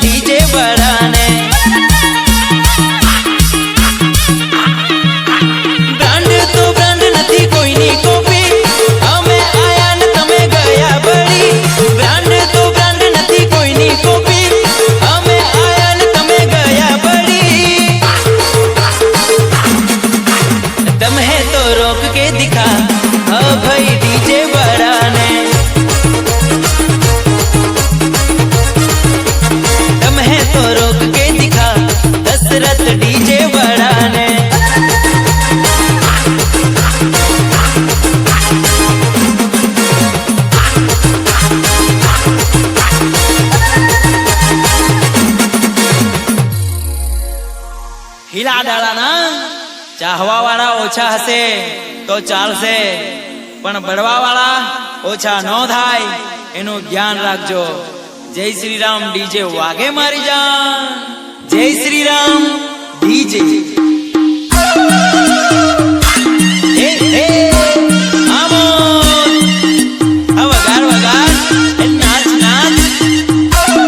DJ बढ़ाने brand तो brand नहीं कोई नी कॉपी हमें आया न तमे गया बड़ी ब्रांड तो ब्रांड नहीं कोई नी कॉपी हमें आया न तमे गया बड़ी दम है तो रोक के दिखा हाँ भाई डीजे बढ़ाने दम है तो रोक के दिखा दशरथ डीजे बढ़ाने हिला डाला ना चाहवा वाला ओछा हसे तो चालसे पण बड़वा वाला ओछा न थाय एनु ध्यान राखजो। जय श्री राम डीजे वागे मारी जान जय श्री राम डीजे वगार वगार नाच नाच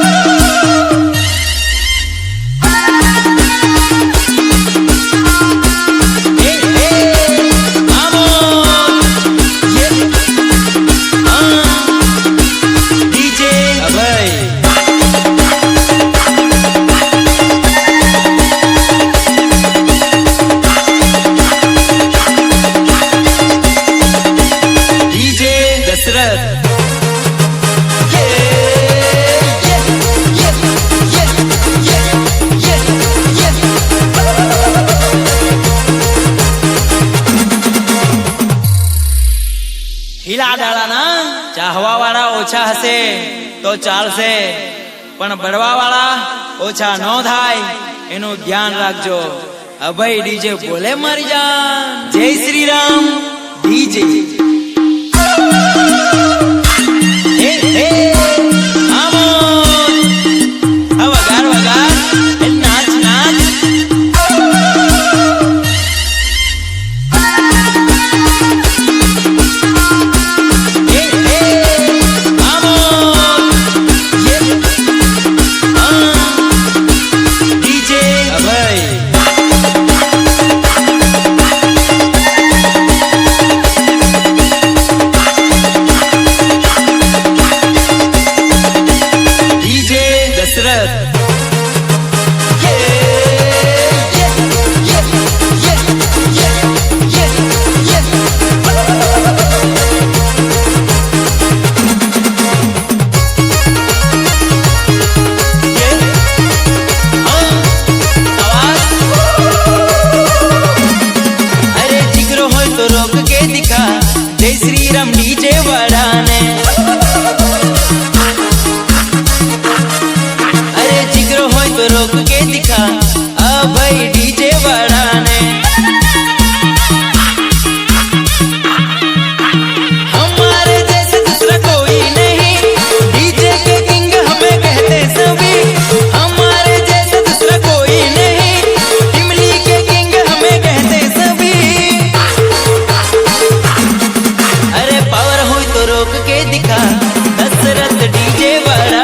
हिला डाला ना चाहवा वाला ओछा हसे तो चालसे पण बड़वा वाला ओछा न थाय एनु ध्यान राखजो। अभय डीजे बोले मारी जान जय श्री राम डीजे वगार वगार नाच नाच जय श्री राम डीजे बढ़ाने अरे जिगरो हो तो रोक के दिखा अभय डीजे बढ़ाने हमारे जैसे दूसरा कोई नहीं डीजे के किंग हमें कहते सभी हमारे जैसे दूसरा कोई नहीं इमली के किंग हमें कहते सभी अरे पावर हो तो रोक के दिखा दशरथ डीजे बढ़ा